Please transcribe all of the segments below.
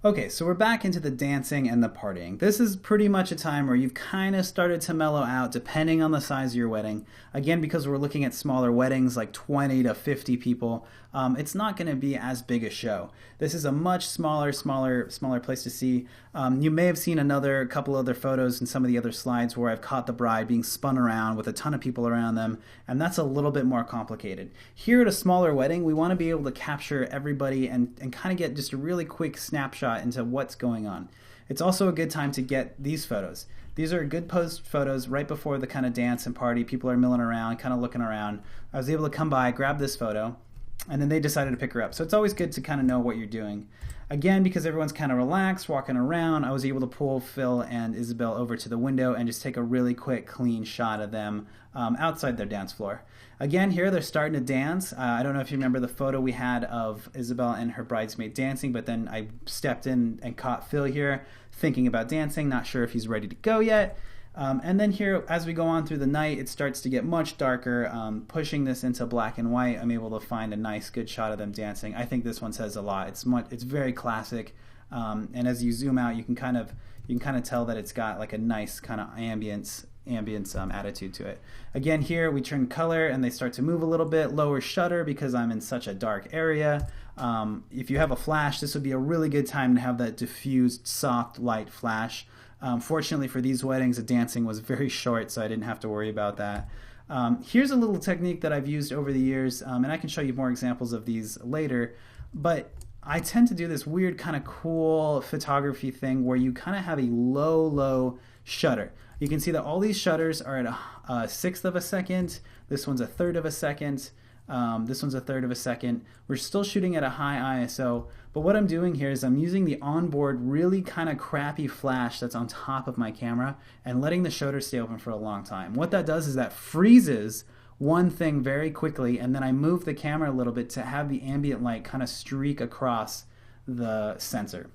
Okay, so we're back into the dancing and the partying. This is pretty much a time where you've kind of started to mellow out depending on the size of your wedding. Again, because we're looking at smaller weddings like 20 to 50 people, it's not going to be as big a show. This is a much smaller place to see. You may have seen another couple other photos in some of the other slides where I've caught the bride being spun around with a ton of people around them, and that's a little bit more complicated. Here at a smaller wedding, we want to be able to capture everybody and kind of get just a really quick snapshot into what's going on. It's also a good time to get these photos. These are good post photos right before the kind of dance and party. People are milling around, kind of looking around. I was able to come by, grab this photo, and then they decided to pick her up. So it's always good to kind of know what you're doing. Again, because everyone's kind of relaxed, walking around, I was able to pull Phil and Isabel over to the window and just take a really quick, clean shot of them outside their dance floor. Again, here they're starting to dance. I don't know if you remember the photo we had of Isabel and her bridesmaid dancing, but then I stepped in and caught Phil here thinking about dancing, not sure if he's ready to go yet. And then here, as we go on through the night, it starts to get much darker. Pushing this into black and white, I'm able to find a nice, good shot of them dancing. I think this one says a lot. It's very classic, and as you zoom out, you can kind of tell that it's got like a nice kind of ambience attitude to it. Again, here we turn color and they start to move a little bit. Lower shutter because I'm in such a dark area. If you have a flash, this would be a really good time to have that diffused, soft light flash. Fortunately for these weddings, the dancing was very short, so I didn't have to worry about that. Here's a little technique that I've used over the years, and I can show you more examples of these later, but I tend to do this weird kind of cool photography thing where you kind of have a low shutter. You can see that all these shutters are at a sixth of a second. This one's a third of a second. This one's a third of a second. We're still shooting at a high ISO, but what I'm doing here is I'm using the onboard really kind of crappy flash that's on top of my camera and letting the shutter stay open for a long time. What that does is that freezes one thing very quickly, and then I move the camera a little bit to have the ambient light kind of streak across the sensor.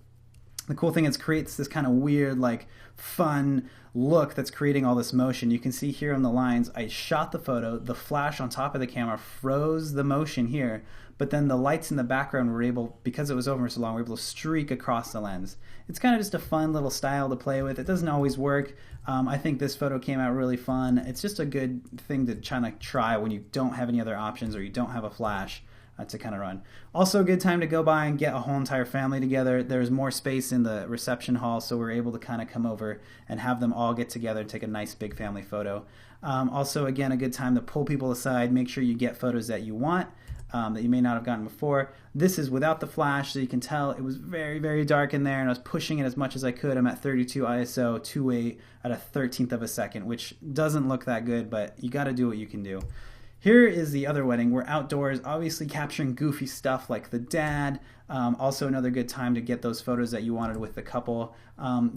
The cool thing is it creates this kind of weird, like, fun look that's creating all this motion. You can see here on the lines, I shot the photo, the flash on top of the camera froze the motion here, but then the lights in the background were able, because it was over so long, we were able to streak across the lens. It's kind of just a fun little style to play with. It doesn't always work. I think this photo came out really fun. It's just a good thing to try when you don't have any other options or you don't have a flash. To kind of run. Also a good time to go by and get a whole entire family together. There's more space in the reception hall, so we're able to kind of come over and have them all get together and take a nice big family photo. Also, again, a good time to pull people aside, make sure you get photos that you want, that you may not have gotten before. This is without the flash, so you can tell it was very dark in there, and I was pushing it as much as I could. I'm at 32 ISO, 2.8 at a 13th of a second, which doesn't look that good, but you got to do what you can do. Here is the other wedding. We're outdoors, obviously capturing goofy stuff like the dad. Also another good time to get those photos that you wanted with the couple.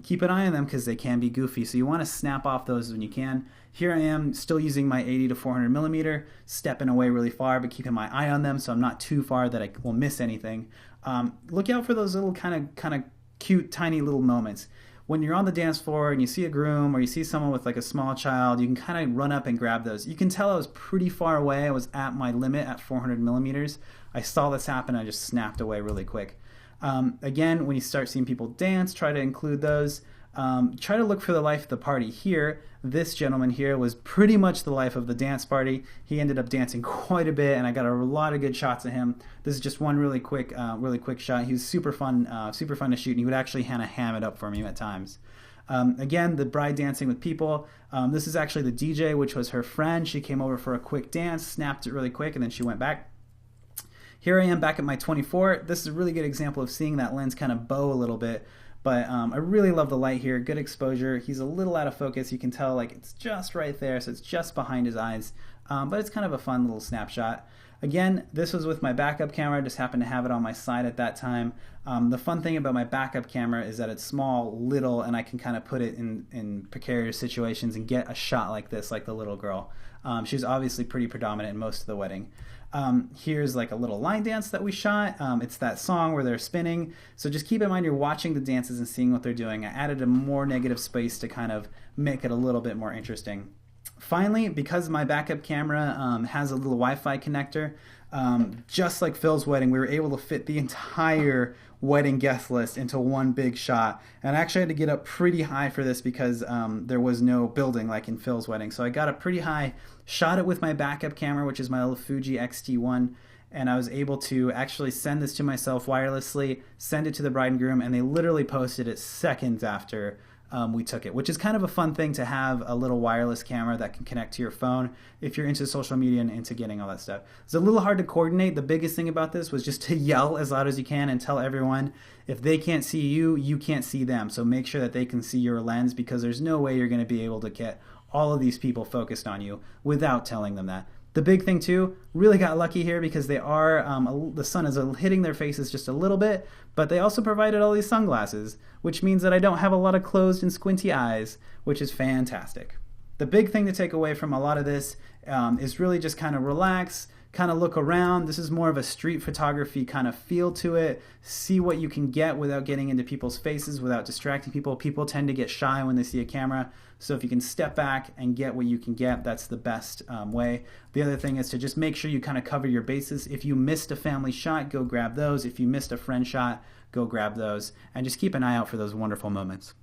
Keep an eye on them because they can be goofy, so you want to snap off those when you can. Here I am still using my 80 to 400 millimeter, stepping away really far, but keeping my eye on them so I'm not too far that I will miss anything. Look out for those little kind of cute, tiny little moments. When you're on the dance floor and you see a groom or you see someone with like a small child, you can kind of run up and grab those. You can tell I was pretty far away. I was at my limit at 400 millimeters. I saw this happen. I just snapped away really quick. Again, when you start seeing people dance, try to include those. Try to look for the life of the party here. This gentleman here was pretty much the life of the dance party. He ended up dancing quite a bit, and I got a lot of good shots of him. This is just one really quick shot. He was super fun to shoot, and he would actually kind of ham it up for me at times. Again, the bride dancing with people. This is actually the DJ, which was her friend. She came over for a quick dance, snapped it really quick, and then she went back. Here I am back at my 24. This is a really good example of seeing that lens kind of bow a little bit. But I really love the light here, good exposure. He's a little out of focus. You can tell like it's just right there, so it's just behind his eyes. But it's kind of a fun little snapshot. Again, this was with my backup camera. I just happened to have it on my side at that time. The fun thing about my backup camera is that it's small, little, and I can kind of put it in precarious situations and get a shot like this, like the little girl. She was obviously pretty predominant in most of the wedding. Here's like a little line dance that we shot. It's that song where they're spinning. So just keep in mind you're watching the dances and seeing what they're doing. I added a more negative space to kind of make it a little bit more interesting. Finally, because my backup camera has a little Wi-Fi connector, just like Phil's wedding, we were able to fit the entire wedding guest list into one big shot. And I actually had to get up pretty high for this because there was no building like in Phil's wedding. So I got up pretty high, shot it with my backup camera, which is my little Fuji X-T1, and I was able to actually send this to myself wirelessly, send it to the bride and groom, and they literally posted it seconds after we took it, which is kind of a fun thing to have a little wireless camera that can connect to your phone if you're into social media and into getting all that stuff. It's a little hard to coordinate. The biggest thing about this was just to yell as loud as you can and tell everyone if they can't see you, you can't see them. So make sure that they can see your lens, because there's no way you're going to be able to get all of these people focused on you without telling them that. The big thing too, really got lucky here because they are, the sun is hitting their faces just a little bit, but they also provided all these sunglasses, which means that I don't have a lot of closed and squinty eyes, which is fantastic. The big thing to take away from a lot of this is really just kind of relax, kind of look around. This is more of a street photography kind of feel to it. See what you can get without getting into people's faces, without distracting people. People tend to get shy when they see a camera. So if you can step back and get what you can get, that's the best way. The other thing is to just make sure you kind of cover your bases. If you missed a family shot, go grab those. If you missed a friend shot, go grab those. And just keep an eye out for those wonderful moments.